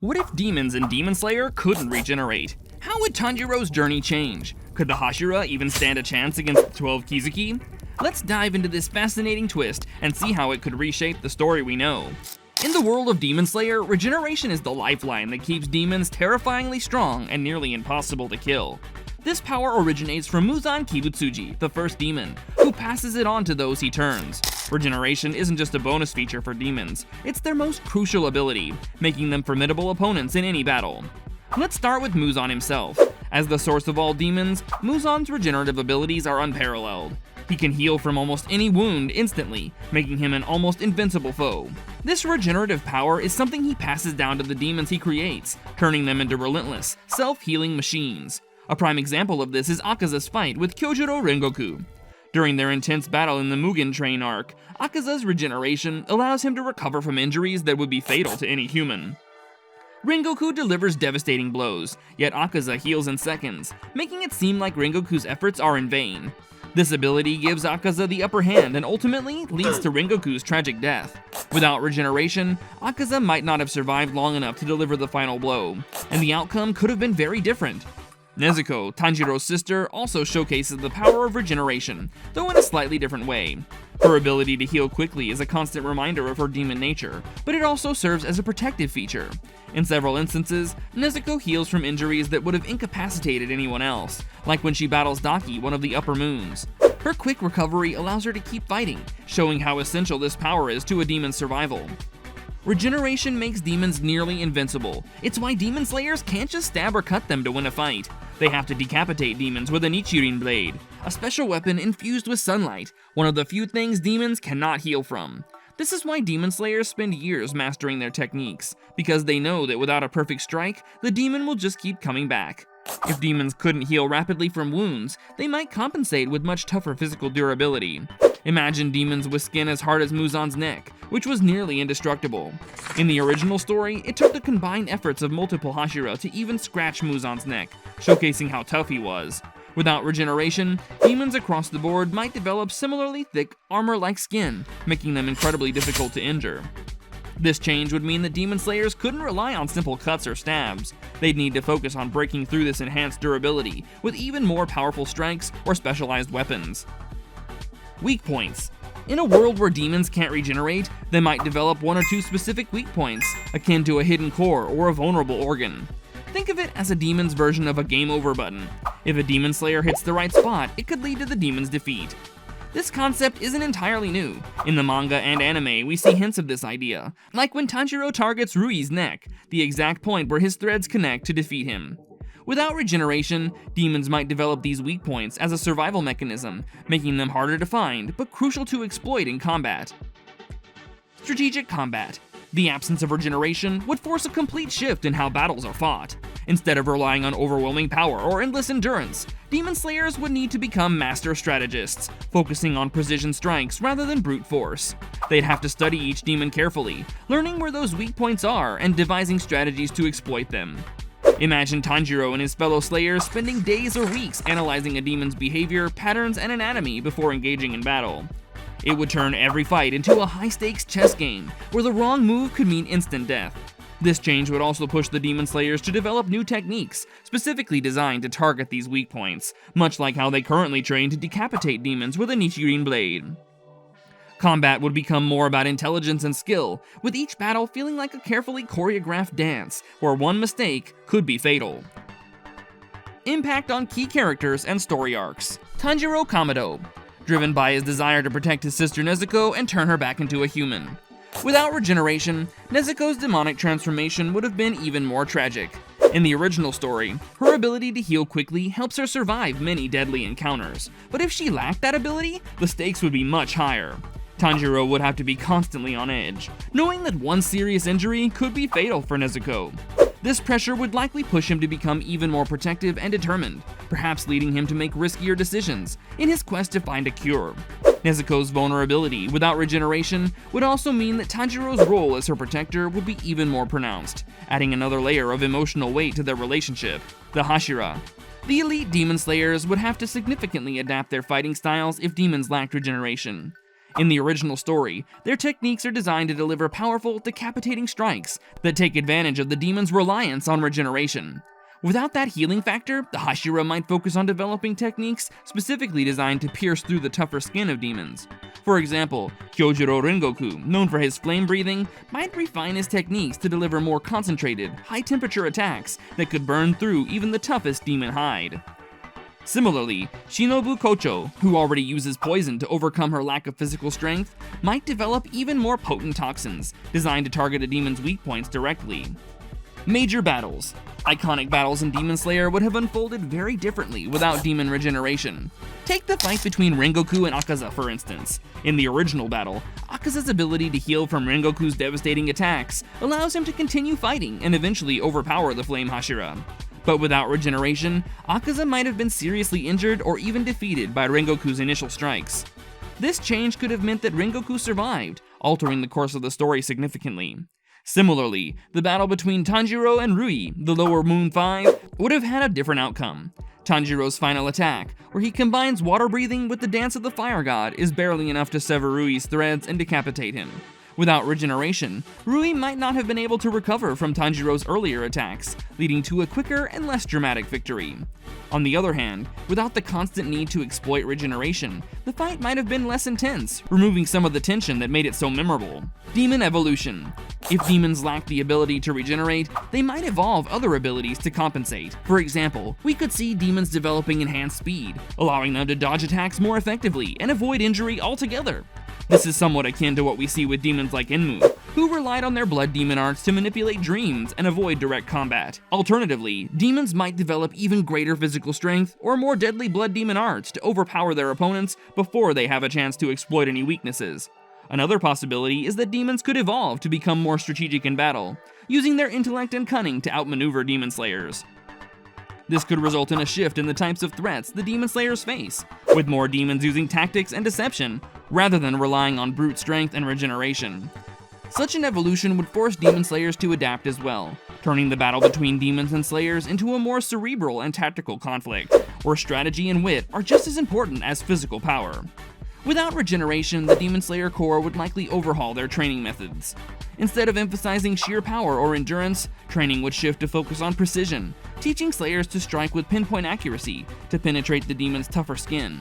What if demons in Demon Slayer couldn't regenerate? How would Tanjiro's journey change? Could the Hashira even stand a chance against the 12 Kizuki? Let's dive into this fascinating twist and see how it could reshape the story we know. In the world of Demon Slayer, regeneration is the lifeline that keeps demons terrifyingly strong and nearly impossible to kill. This power originates from Muzan Kibutsuji, the first demon, who passes it on to those he turns. Regeneration isn't just a bonus feature for demons, it's their most crucial ability, making them formidable opponents in any battle. Let's start with Muzan himself. As the source of all demons, Muzan's regenerative abilities are unparalleled. He can heal from almost any wound instantly, making him an almost invincible foe. This regenerative power is something he passes down to the demons he creates, turning them into relentless, self-healing machines. A prime example of this is Akaza's fight with Kyojuro Rengoku. During their intense battle in the Mugen Train arc, Akaza's regeneration allows him to recover from injuries that would be fatal to any human. Rengoku delivers devastating blows, yet Akaza heals in seconds, making it seem like Rengoku's efforts are in vain. This ability gives Akaza the upper hand and ultimately leads to Rengoku's tragic death. Without regeneration, Akaza might not have survived long enough to deliver the final blow, and the outcome could have been very different. Nezuko, Tanjiro's sister, also showcases the power of regeneration, though in a slightly different way. Her ability to heal quickly is a constant reminder of her demon nature, but it also serves as a protective feature. In several instances, Nezuko heals from injuries that would have incapacitated anyone else, like when she battles Daki, one of the upper moons. Her quick recovery allows her to keep fighting, showing how essential this power is to a demon's survival. Regeneration makes demons nearly invincible. It's why demon slayers can't just stab or cut them to win a fight. They have to decapitate demons with an Ichirin blade, a special weapon infused with sunlight, one of the few things demons cannot heal from. This is why demon slayers spend years mastering their techniques, because they know that without a perfect strike, the demon will just keep coming back. If demons couldn't heal rapidly from wounds, they might compensate with much tougher physical durability. Imagine demons with skin as hard as Muzan's neck, which was nearly indestructible. In the original story, it took the combined efforts of multiple Hashira to even scratch Muzan's neck, showcasing how tough he was. Without regeneration, demons across the board might develop similarly thick, armor-like skin, making them incredibly difficult to injure. This change would mean that demon slayers couldn't rely on simple cuts or stabs. They'd need to focus on breaking through this enhanced durability with even more powerful strikes or specialized weapons. Weak points. In a world where demons can't regenerate, they might develop one or two specific weak points, akin to a hidden core or a vulnerable organ. Think of it as a demon's version of a game over button. If a demon slayer hits the right spot, it could lead to the demon's defeat. This concept isn't entirely new. In the manga and anime, we see hints of this idea, like when Tanjiro targets Rui's neck, the exact point where his threads connect to defeat him. Without regeneration, demons might develop these weak points as a survival mechanism, making them harder to find, but crucial to exploit in combat. Strategic combat. The absence of regeneration would force a complete shift in how battles are fought. Instead of relying on overwhelming power or endless endurance, demon slayers would need to become master strategists, focusing on precision strikes rather than brute force. They'd have to study each demon carefully, learning where those weak points are and devising strategies to exploit them. Imagine Tanjiro and his fellow slayers spending days or weeks analyzing a demon's behavior, patterns, and anatomy before engaging in battle. It would turn every fight into a high-stakes chess game, where the wrong move could mean instant death. This change would also push the demon slayers to develop new techniques, specifically designed to target these weak points, much like how they currently train to decapitate demons with a Nichirin blade. Combat would become more about intelligence and skill, with each battle feeling like a carefully choreographed dance, where one mistake could be fatal. Impact on key characters and story arcs. Tanjiro Kamado, driven by his desire to protect his sister Nezuko and turn her back into a human. Without regeneration, Nezuko's demonic transformation would have been even more tragic. In the original story, her ability to heal quickly helps her survive many deadly encounters, but if she lacked that ability, the stakes would be much higher. Tanjiro would have to be constantly on edge, knowing that one serious injury could be fatal for Nezuko. This pressure would likely push him to become even more protective and determined, perhaps leading him to make riskier decisions in his quest to find a cure. Nezuko's vulnerability without regeneration would also mean that Tanjiro's role as her protector would be even more pronounced, adding another layer of emotional weight to their relationship. The Hashira. The elite demon slayers would have to significantly adapt their fighting styles if demons lacked regeneration. In the original story, their techniques are designed to deliver powerful, decapitating strikes that take advantage of the demon's reliance on regeneration. Without that healing factor, the Hashira might focus on developing techniques specifically designed to pierce through the tougher skin of demons. For example, Kyojuro Rengoku, known for his flame breathing, might refine his techniques to deliver more concentrated, high-temperature attacks that could burn through even the toughest demon hide. Similarly, Shinobu Kocho, who already uses poison to overcome her lack of physical strength, might develop even more potent toxins, designed to target a demon's weak points directly. Major battles. Iconic battles in Demon Slayer would have unfolded very differently without demon regeneration. Take the fight between Rengoku and Akaza, for instance. In the original battle, Akaza's ability to heal from Rengoku's devastating attacks allows him to continue fighting and eventually overpower the Flame Hashira. But without regeneration, Akaza might have been seriously injured or even defeated by Rengoku's initial strikes. This change could have meant that Rengoku survived, altering the course of the story significantly. Similarly, the battle between Tanjiro and Rui, the Lower Moon 5, would have had a different outcome. Tanjiro's final attack, where he combines water breathing with the dance of the fire god, is barely enough to sever Rui's threads and decapitate him. Without regeneration, Rui might not have been able to recover from Tanjiro's earlier attacks, leading to a quicker and less dramatic victory. On the other hand, without the constant need to exploit regeneration, the fight might have been less intense, removing some of the tension that made it so memorable. Demon evolution. If demons lack the ability to regenerate, they might evolve other abilities to compensate. For example, we could see demons developing enhanced speed, allowing them to dodge attacks more effectively and avoid injury altogether. This is somewhat akin to what we see with demons like Enmu, who relied on their blood demon arts to manipulate dreams and avoid direct combat. Alternatively, demons might develop even greater physical strength or more deadly blood demon arts to overpower their opponents before they have a chance to exploit any weaknesses. Another possibility is that demons could evolve to become more strategic in battle, using their intellect and cunning to outmaneuver demon slayers. This could result in a shift in the types of threats the demon slayers face, with more demons using tactics and deception, rather than relying on brute strength and regeneration. Such an evolution would force demon slayers to adapt as well, turning the battle between demons and slayers into a more cerebral and tactical conflict, where strategy and wit are just as important as physical power. Without regeneration, the Demon Slayer Corps would likely overhaul their training methods. Instead of emphasizing sheer power or endurance, training would shift to focus on precision, teaching slayers to strike with pinpoint accuracy to penetrate the demon's tougher skin.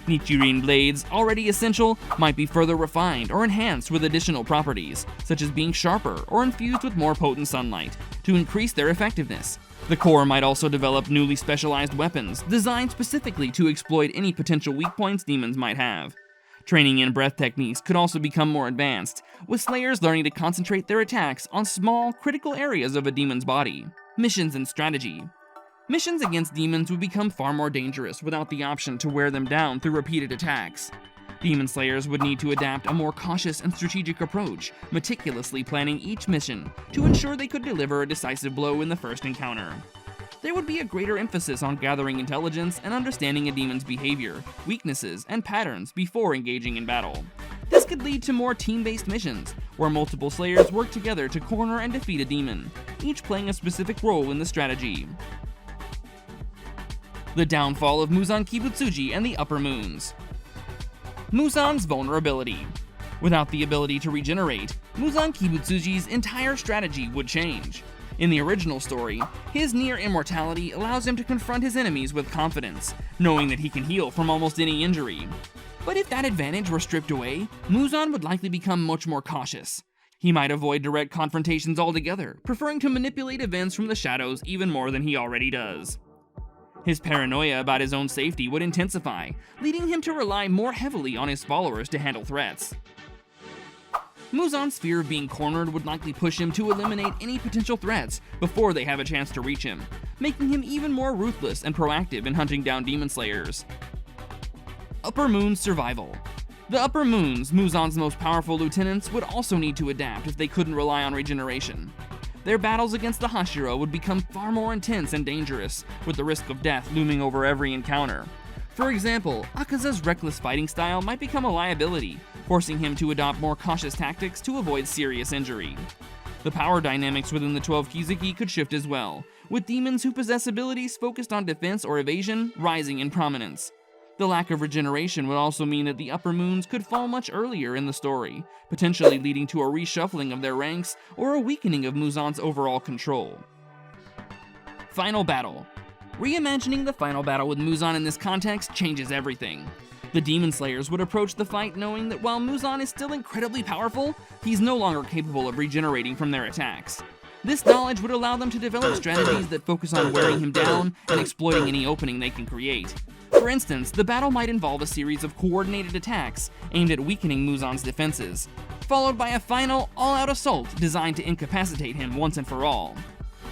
Nichirin blades, already essential, might be further refined or enhanced with additional properties, such as being sharper or infused with more potent sunlight, to increase their effectiveness. The Corps might also develop newly specialized weapons, designed specifically to exploit any potential weak points demons might have. Training in breath techniques could also become more advanced, with slayers learning to concentrate their attacks on small, critical areas of a demon's body. Missions and strategy. Missions against demons would become far more dangerous without the option to wear them down through repeated attacks. Demon slayers would need to adapt a more cautious and strategic approach, meticulously planning each mission to ensure they could deliver a decisive blow in the first encounter. There would be a greater emphasis on gathering intelligence and understanding a demon's behavior, weaknesses, and patterns before engaging in battle. This could lead to more team-based missions, where multiple slayers work together to corner and defeat a demon, each playing a specific role in the strategy. The downfall of Muzan Kibutsuji and the Upper Moons. Muzan's vulnerability. Without the ability to regenerate, Muzan Kibutsuji's entire strategy would change. In the original story, his near immortality allows him to confront his enemies with confidence, knowing that he can heal from almost any injury. But if that advantage were stripped away, Muzan would likely become much more cautious. He might avoid direct confrontations altogether, preferring to manipulate events from the shadows even more than he already does. His paranoia about his own safety would intensify, leading him to rely more heavily on his followers to handle threats. Muzan's fear of being cornered would likely push him to eliminate any potential threats before they have a chance to reach him, making him even more ruthless and proactive in hunting down demon slayers. Upper Moon's survival. The Upper Moons, Muzan's most powerful lieutenants, would also need to adapt if they couldn't rely on regeneration. Their battles against the Hashira would become far more intense and dangerous, with the risk of death looming over every encounter. For example, Akaza's reckless fighting style might become a liability, forcing him to adopt more cautious tactics to avoid serious injury. The power dynamics within the 12 Kizuki could shift as well, with demons who possess abilities focused on defense or evasion rising in prominence. The lack of regeneration would also mean that the upper moons could fall much earlier in the story, potentially leading to a reshuffling of their ranks or a weakening of Muzan's overall control. Final battle. Reimagining the final battle with Muzan in this context changes everything. The Demon Slayers would approach the fight knowing that while Muzan is still incredibly powerful, he's no longer capable of regenerating from their attacks. This knowledge would allow them to develop strategies that focus on wearing him down and exploiting any opening they can create. For instance, the battle might involve a series of coordinated attacks aimed at weakening Muzan's defenses, followed by a final, all-out assault designed to incapacitate him once and for all.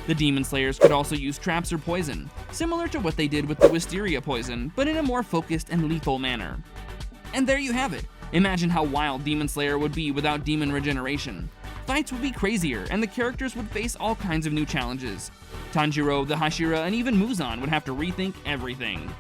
The Demon Slayers could also use traps or poison, similar to what they did with the Wisteria poison, but in a more focused and lethal manner. And there you have it. Imagine how wild Demon Slayer would be without demon regeneration. Fights would be crazier, and the characters would face all kinds of new challenges. Tanjiro, the Hashira, and even Muzan would have to rethink everything.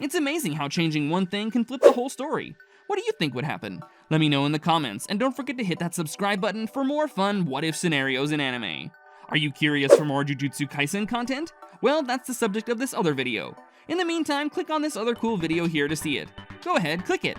It's amazing how changing one thing can flip the whole story. What do you think would happen? Let me know in the comments, and don't forget to hit that subscribe button for more fun what-if scenarios in anime. Are you curious for more Jujutsu Kaisen content? Well, that's the subject of this other video. In the meantime, click on this other cool video here to see it. Go ahead, click it.